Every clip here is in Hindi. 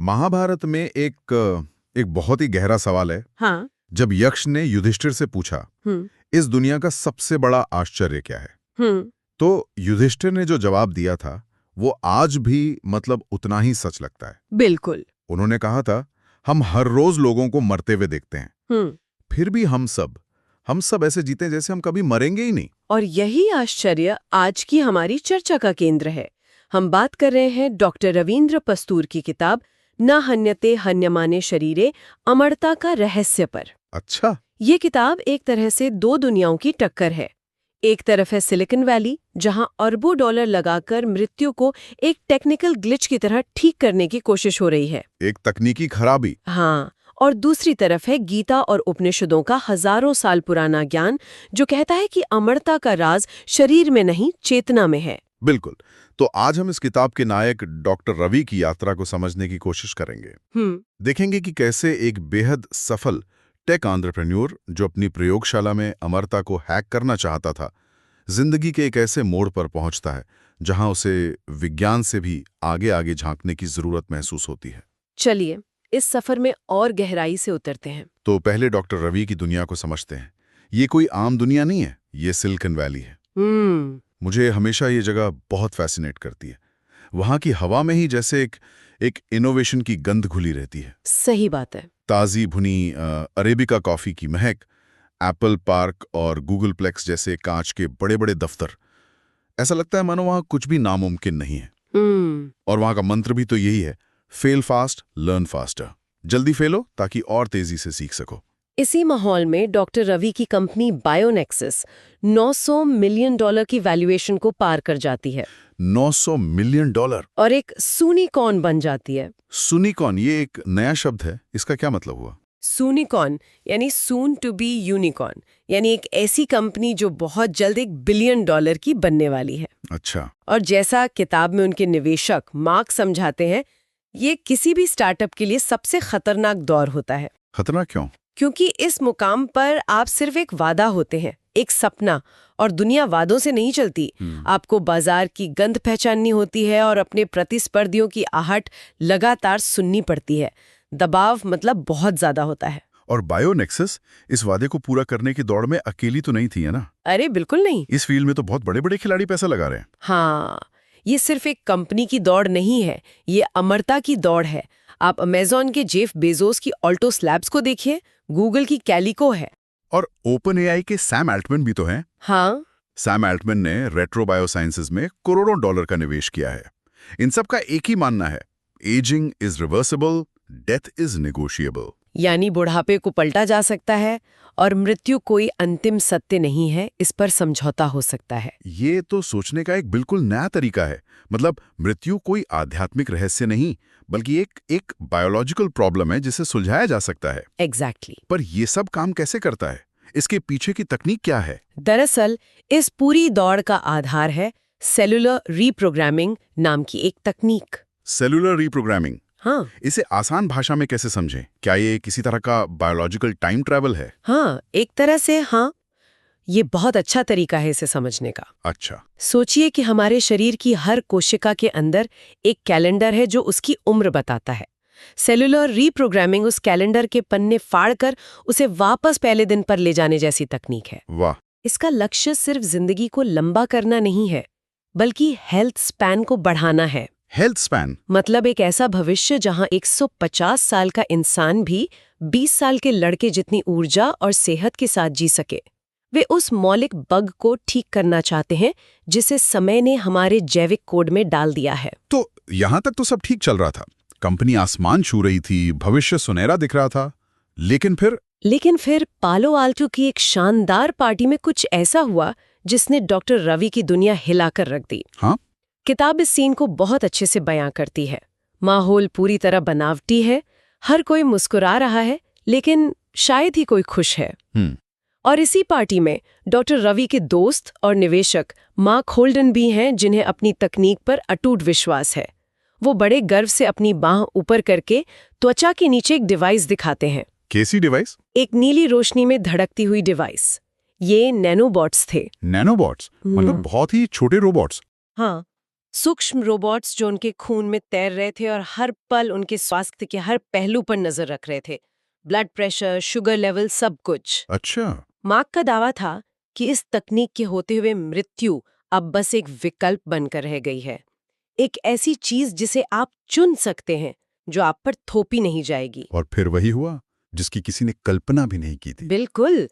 महाभारत में एक बहुत ही गहरा सवाल है। हाँ। जब यक्ष ने युधिष्ठिर से पूछा इस दुनिया का सबसे बड़ा आश्चर्य क्या है, तो युधिष्ठिर ने जो जवाब दिया था वो आज भी मतलब उतना ही सच लगता है। बिल्कुल। उन्होंने कहा था, हम हर रोज लोगों को मरते हुए देखते हैं, फिर भी हम सब ऐसे जीते जैसे हम कभी मरेंगे ही नहीं। और यही आश्चर्य आज की हमारी चर्चा का केंद्र है। हम बात कर रहे हैं डॉक्टर रवींद्र पस्तूर की किताब न हन्यते हन्यमाने शरीरे, अमरता का रहस्य पर। अच्छा। ये किताब एक तरह से दो दुनियाओं की टक्कर है। एक तरफ है सिलिकॉन वैली, जहां अरबों डॉलर लगाकर मृत्यु को एक टेक्निकल ग्लिच की तरह ठीक करने की कोशिश हो रही है। एक तकनीकी खराबी। हाँ। और दूसरी तरफ है गीता और उपनिषदों का हजारों साल पुराना ज्ञान, जो कहता है कि अमरता का राज शरीर में नहीं, चेतना में है। बिल्कुल। तो आज हम इस किताब के नायक डॉक्टर रवि की यात्रा को समझने की कोशिश करेंगे। देखेंगे कि कैसे एक बेहद सफल टेक एंटरप्रेन्योर जो अपनी प्रयोगशाला में अमरता को हैक करना चाहता था, जिंदगी के एक ऐसे मोड़ पर पहुंचता है जहां उसे विज्ञान से भी आगे आगे झांकने की जरूरत महसूस होती है। चलिए इस सफर में और गहराई से उतरते हैं। तो पहले डॉक्टर रवि की दुनिया को समझते हैं। ये कोई आम दुनिया नहीं है, ये सिलिकॉन वैली है। मुझे हमेशा ये जगह बहुत फैसिनेट करती है। वहां की हवा में ही जैसे एक इनोवेशन की गंध घुली रहती है। सही बात है। ताज़ी भुनी अरेबिका कॉफ़ी की महक, एप्पल पार्क और गूगल प्लेक्स जैसे कांच के बड़े बड़े दफ्तर। ऐसा लगता है मानो वहां कुछ भी नामुमकिन नहीं है। और वहां का मंत्र भी तो यही है, फेल फास्ट लर्न फास्टर। जल्दी फेलो ताकि और तेजी से सीख सको। इसी माहौल में डॉक्टर रवि की कंपनी बायोनेक्सिस $900 मिलियन की वैल्यूएशन को पार कर जाती है। $900 मिलियन और एक सूनिकॉर्न बन जाती है। सूनिकॉर्न, ये एक नया शब्द है, इसका क्या मतलब हुआ? सूनिकॉर्न यानी सून टू बी यूनिकॉर्न, यानी एक ऐसी कंपनी जो बहुत जल्द $1 बिलियन की बनने वाली है। अच्छा। और जैसा किताब में उनके निवेशक मार्क समझाते हैं, ये किसी भी स्टार्टअप के लिए सबसे खतरनाक दौर होता है। खतरनाक क्यों? क्योंकि इस मुकाम पर आप सिर्फ एक वादा होते हैं, एक सपना, और दुनिया वादों से नहीं चलती। आपको बाजार की गंध पहचाननी होती है और अपने प्रतिस्पर्धियों की आहट लगातार सुननी पड़ती है। दबाव मतलब बहुत ज्यादा होता है। और बायोनेक्सिस इस वादे को पूरा करने की दौड़ में अकेली तो नहीं थी, है ना? अरे बिल्कुल नहीं। इस फील्ड में तो बहुत बड़े बड़े खिलाड़ी पैसा लगा रहे हैं। हाँ, ये सिर्फ एक कंपनी की दौड़ नहीं है, ये अमरता की दौड़ है। आप अमेज़न के जेफ बेजोस की ऑल्टोस लैब्स को देखिए, गूगल की कैलिको है, और ओपन एआई के सैम अल्टमैन भी तो हैं। हाँ। सैम अल्टमैन ने रेट्रो बायोसाइंसेज में करोड़ों डॉलर का निवेश किया है। इन सब का एक ही मानना है, ageing is reversible, death is negotiable. यानी बुढ़ापे को पलटा जा सकता है और मृत्यु कोई अंतिम सत्य नहीं है, इस पर समझौता हो सकता है। ये तो सोचने का एक बिल्कुल नया तरीका है। मतलब मृत्यु कोई आध्यात्मिक रहस्य नहीं, बल्कि एक बायोलॉजिकल प्रॉब्लम है जिसे सुलझाया जा सकता है। एग्जैक्टली। पर ये सब काम कैसे करता है? इसके पीछे की तकनीक क्या है? दरअसल इस पूरी दौड़ का आधार है सेलुलर रीप्रोग्रामिंग नाम की एक तकनीक। Cellular reprogramming? हाँ। इसे आसान भाषा में कैसे समझें? क्या ये किसी तरह का बायोलॉजिकल टाइम ट्रैवल है? हाँ, एक तरह से हाँ। ये बहुत अच्छा तरीका है इसे समझने का। अच्छा। सोचिए कि हमारे शरीर की हर कोशिका के अंदर एक कैलेंडर है जो उसकी उम्र बताता है। सेलुलर रीप्रोग्रामिंग उस कैलेंडर के पन्ने फाड़कर उसे वापस पहले दिन पर ले जाने जैसी तकनीक है। वाह। इसका लक्ष्य सिर्फ जिंदगी को लंबा करना नहीं है, बल्कि हेल्थ स्पैन को बढ़ाना है। हेल्थ स्पैन मतलब एक ऐसा भविष्य जहां 150 साल का इंसान भी 20 साल के लड़के जितनी ऊर्जा और सेहत के साथ जी सके। वे उस मौलिक बग को ठीक करना चाहते हैं जिसे समय ने हमारे जैविक कोड में डाल दिया है। तो यहां तक तो सब ठीक चल रहा था, कंपनी आसमान छू रही थी, भविष्य सुनहरा दिख रहा था। लेकिन फिर पालो आल्टो की एक शानदार पार्टी में कुछ ऐसा हुआ जिसने डॉक्टर रवि की दुनिया हिलाकर रख दी। हाँ? किताब इस सीन को बहुत अच्छे से बयां करती है। माहौल पूरी तरह बनावटी है, हर कोई मुस्कुरा रहा है, लेकिन शायद ही कोई खुश है। और इसी पार्टी में डॉक्टर रवि के दोस्त और निवेशक मार्क होल्डन भी हैं, जिन्हें अपनी तकनीक पर अटूट विश्वास है। वो बड़े गर्व से अपनी बांह ऊपर करके त्वचा के नीचे एक डिवाइस दिखाते हैं। कैसी डिवाइस? एक नीली रोशनी में धड़कती हुई डिवाइस। ये नैनोबॉट्स थे। नैनोबॉट्स मतलब बहुत ही छोटे रोबोट्स। हाँ, सूक्ष्म रोबोट्स जो उनके खून में तैर रहे थे और हर पल उनके स्वास्थ्य के हर पहलू पर नजर रख रहे थे। ब्लड प्रेशर, शुगर लेवल, सब कुछ। अच्छा। मार्क का दावा था कि इस तकनीक के होते हुए मृत्यु अब बस एक विकल्प बनकर रह गई है, एक ऐसी चीज जिसे आप चुन सकते हैं, जो आप पर थोपी नहीं जाएगी। और फिर वही हुआ जिसकी किसी ने कल्पना भी नहीं की थी। बिल्कुल।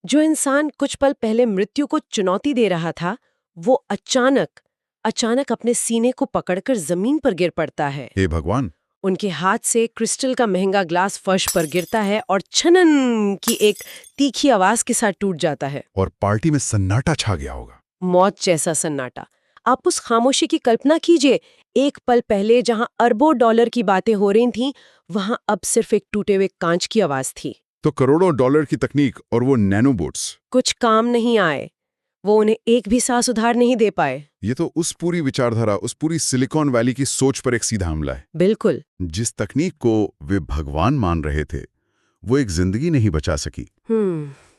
जो इंसान कुछ पल पहले मृत्यु को चुनौती दे रहा था, वो अचानक अपने सीने को पकड़कर जमीन पर गिर पड़ता है। हे भगवान! उनके हाथ से क्रिस्टल का महंगा ग्लास फर्श पर गिरता है और छनन की एक तीखी आवाज के साथ टूट जाता है। और पार्टी में सन्नाटा छा गया होगा। मौत जैसा सन्नाटा। आप उस खामोशी की कल्पना कीजिए। एक पल पहले जहां अरबों डॉलर की बातें हो रही थीं, वहां अब सिर्फ एक टूटे हुए कांच की आवाज थी। तो करोड़ों डॉलर की तकनीक और वो नैनोबोट्स कुछ काम नहीं आए। वो उन्हें एक भी सांस उधार नहीं दे पाए। ये तो उस पूरी विचारधारा, उस पूरी सिलिकॉन वैली की सोच पर एक सीधा हमला है। बिल्कुल। जिस तकनीक को वे भगवान मान रहे थे, वो एक जिंदगी नहीं बचा सकी।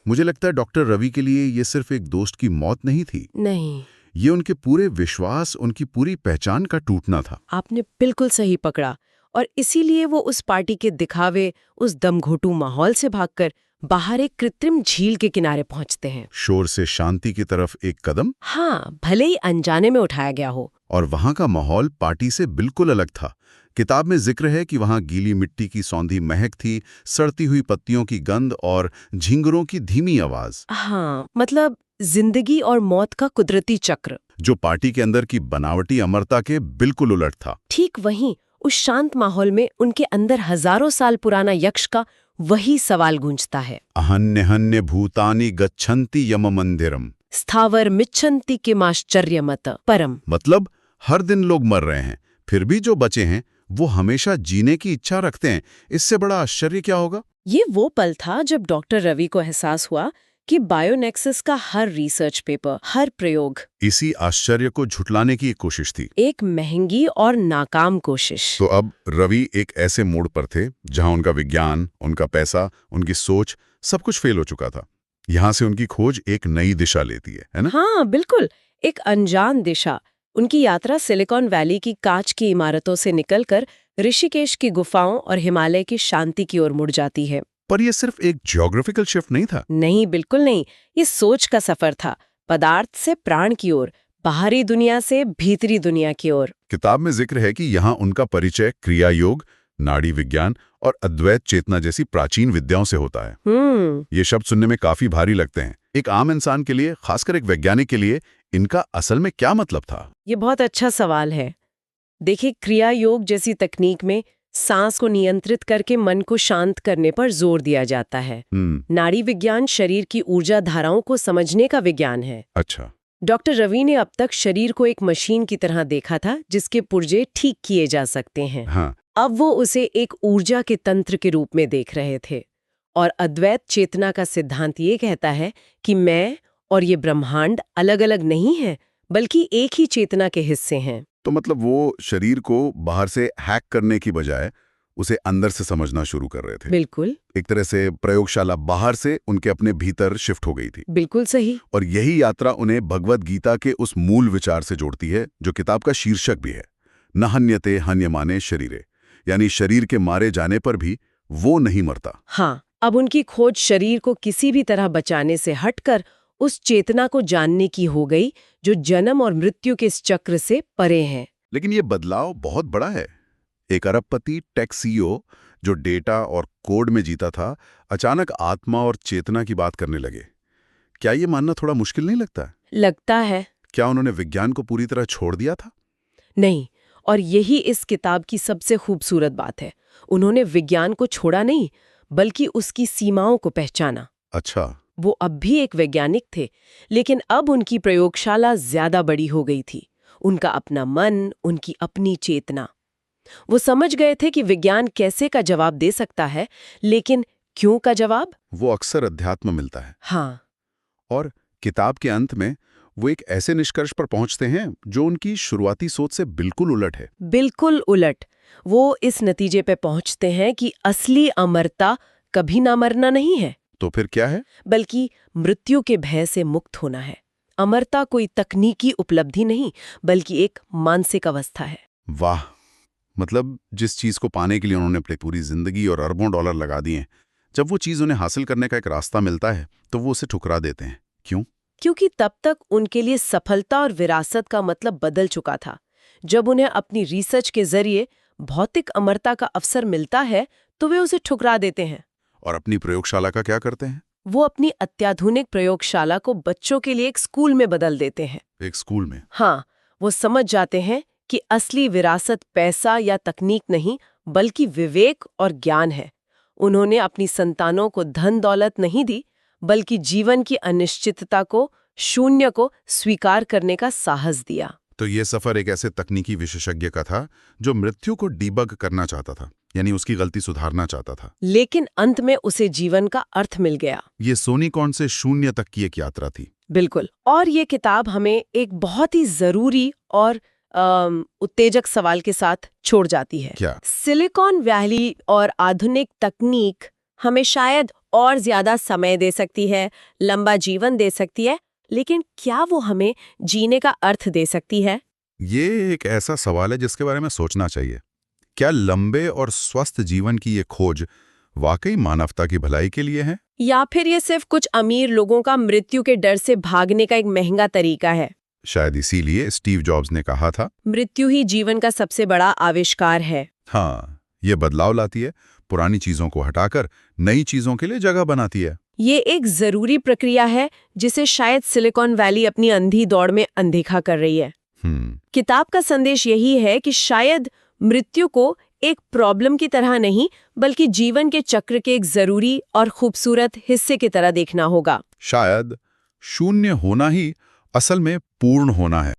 मुझे लगता है डॉक्टर रवि के लिए ये सिर्फ एक दोस्त की मौत नहीं थी। नहीं, ये उनके पूरे विश्वास, उनकी पूरी पहचान का टूटना था। आपने बिल्कुल सही पकड़ा। और इसीलिए वो उस पार्टी के दिखावे, उस दमघोटू माहौल से भागकर बाहर एक कृत्रिम झील के किनारे पहुंचते हैं। शोर से शांति की तरफ एक कदम। हाँ, भले ही अनजाने में उठाया गया हो। और वहां का माहौल पार्टी से बिल्कुल अलग था। किताब में जिक्र है कि वहां गीली मिट्टी की सौंधी महक थी, सड़ती हुई पत्तियों की गंध और झिंगुरों की धीमी आवाज। हाँ, मतलब जिंदगी और मौत का कुदरती चक्र, जो पार्टी के अंदर की बनावटी अमरता के बिल्कुल उलट था। ठीक वहीं उस शांत माहौल में उनके अंदर हजारों साल पुराना यक्ष का वही सवाल गूंजता है। अहन्य भूतानि गच्छन्ति यम मंदिरम स्थावर मिच्छन्ति किमाश्चर्यमत परम। मतलब हर दिन लोग मर रहे हैं, फिर भी जो बचे हैं वो हमेशा जीने की इच्छा रखते हैं। इससे बड़ा आश्चर्य क्या होगा? ये वो पल था जब डॉक्टर रवि को एहसास हुआ कि बायोनेक्सिस का हर रिसर्च पेपर, हर प्रयोग इसी आश्चर्य को झुटलाने की एक कोशिश थी। एक महंगी और नाकाम कोशिश। तो अब रवि एक ऐसे मोड़ पर थे जहां उनका विज्ञान, उनका पैसा, उनकी सोच, सब कुछ फेल हो चुका था। यहां से उनकी खोज एक नई दिशा लेती है ना? हाँ, बिल्कुल, एक अनजान दिशा। उनकी यात्रा सिलिकॉन वैली की कांच की इमारतों से निकलकर ऋषिकेश की गुफाओं और हिमालय की शांति की ओर मुड़ जाती है। पर यह सिर्फ एक ज्योग्राफिकल शिफ्ट नहीं था। नहीं, बिल्कुल नहीं। ये सोच का सफर था, पदार्थ से प्राण की ओर, बाहरी दुनिया से भीतरी दुनिया की ओर। किताब में जिक्र है कि यहाँ उनका परिचय क्रिया योग, नाड़ी विज्ञान और अद्वैत चेतना जैसी प्राचीन विद्याओं से होता है। ये शब्द सुनने में काफी भारी लगते हैं। एक आम इंसान के लिए, खासकर एक वैज्ञानिक के लिए, इनका असल में क्या मतलब था? ये बहुत अच्छा सवाल है। देखिए, क्रिया योग जैसी तकनीक में सांस को नियंत्रित करके मन को शांत करने पर जोर दिया जाता है। नाड़ी विज्ञान शरीर की ऊर्जा धाराओं को समझने का विज्ञान है। अच्छा। डॉक्टर रवि ने अब तक शरीर को एक मशीन की तरह देखा था जिसके पुर्जे ठीक किए जा सकते हैं। हाँ। अब वो उसे एक ऊर्जा के तंत्र के रूप में देख रहे थे। और अद्वैत चेतना का सिद्धांत ये कहता है कि मैं और ये ब्रह्मांड अलग अलग नहीं है, बल्कि एक ही चेतना के हिस्से हैं। तो मतलब वो शरीर को बाहर से हैक करने की बजाय उसे अंदर से समझना शुरू कर रहे थे। बिल्कुल। एक तरह से प्रयोगशाला बाहर से उनके अपने भीतर शिफ्ट हो गई थी। बिल्कुल सही। और यही यात्रा उन्हें भगवद गीता के उस मूल विचार से जोड़ती है जो किताब का शीर्षक भी है, न हन्यते हन्यमाने शरीरे, यानी शरीर के मारे जाने पर भी वो नहीं मरता। हाँ, अब उनकी खोज शरीर को किसी भी तरह बचाने से हटकर उस चेतना को जानने की हो गई जो जन्म और मृत्यु के इस चक्र से परे है। लेकिन ये बदलाव बहुत बड़ा है। एक अरबपति टेक सीईओ जो डेटा और कोड में जीता था, अचानक आत्मा और चेतना की बात करने लगे। क्या ये मानना थोड़ा मुश्किल नहीं लगता? लगता है। क्या उन्होंने विज्ञान को पूरी तरह छोड़ दिया था? नहीं, और यही इस किताब की सबसे खूबसूरत बात है। उन्होंने विज्ञान को छोड़ा नहीं, बल्कि उसकी सीमाओं को पहचाना। अच्छा। वो अब भी एक वैज्ञानिक थे, लेकिन अब उनकी प्रयोगशाला ज्यादा बड़ी हो गई थी। उनका अपना मन, उनकी अपनी चेतना। वो समझ गए थे कि विज्ञान कैसे का जवाब दे सकता है, लेकिन क्यों का जवाब वो अक्सर अध्यात्म मिलता है। हाँ। और किताब के अंत में वो एक ऐसे निष्कर्ष पर पहुंचते हैं जो उनकी शुरुआती सोच से बिल्कुल उलट है। बिल्कुल उलट। वो इस नतीजे पे पहुंचते हैं कि असली अमरता कभी ना मरना नहीं है। तो फिर क्या है? बल्कि मृत्यु के भय से मुक्त होना है। अमरता कोई तकनीकी उपलब्धि नहीं बल्कि एक मानसिक अवस्था है। वाह, मतलब जिस चीज को पाने के लिए उन्होंने अपनी पूरी जिंदगी और अरबों डॉलर लगा दिए, जब वो चीज उन्हें हासिल करने का एक रास्ता मिलता है तो वो उसे ठुकरा देते हैं। क्यों? क्योंकि तब तक उनके लिए सफलता और विरासत का मतलब बदल चुका था। जब उन्हें अपनी रिसर्च के जरिए भौतिक अमरता का अवसर मिलता है तो वे उसे ठुकरा देते हैं। और अपनी प्रयोगशाला का क्या करते हैं? वो अपनी अत्याधुनिक प्रयोगशाला को बच्चों के लिए एक स्कूल में बदल देते हैं। एक स्कूल में? हाँ, वो समझ जाते हैं कि असली विरासत पैसा या तकनीक नहीं बल्कि विवेक और ज्ञान है। उन्होंने अपनी संतानों को धन दौलत नहीं दी बल्कि जीवन की अनिश्चितता को, शून्य को स्वीकार करने का साहस दिया। तो ये सफर एक ऐसे तकनीकी विशेषज्ञ का था जो मृत्यु को डीबग करना चाहता था, यानी उसकी गलती सुधारना चाहता था। लेकिन अंत में उसे जीवन का अर्थ मिल गया। ये सोनिकॉन से शून्य तक की एक यात्रा थी। बिल्कुल। और ये किताब हमें एक बहुत ही जरूरी और उत्तेजक सवाल के साथ छोड़ जाती है। क्या? सिलिकॉन वैली और आधुनिक तकनीक हमें शायद और ज्यादा समय दे सकती है, लंबा जीवन दे सकती है, लेकिन क्या वो हमें जीने का अर्थ दे सकती है? ये एक ऐसा सवाल है जिसके बारे में सोचना चाहिए। क्या लंबे और स्वस्थ जीवन की ये खोज वाकई मानवता की भलाई के लिए है, या फिर ये सिर्फ कुछ अमीर लोगों का मृत्यु के डर से भागने का एक महंगा तरीका है? शायद इसीलिए स्टीव जॉब्स ने कहा था, मृत्यु ही जीवन का सबसे बड़ा आविष्कार है। हाँ, ये बदलाव लाती है, पुरानी चीजों को हटाकर नई चीजों के लिए जगह बनाती है। ये एक जरूरी प्रक्रिया है जिसे शायद सिलिकॉन वैली अपनी अंधी दौड़ में अनदेखा कर रही है। किताब का संदेश यही है कि शायद मृत्यु को एक प्रॉब्लम की तरह नहीं बल्कि जीवन के चक्र के एक जरूरी और खूबसूरत हिस्से की तरह देखना होगा। शायद शून्य होना ही असल में पूर्ण होना है।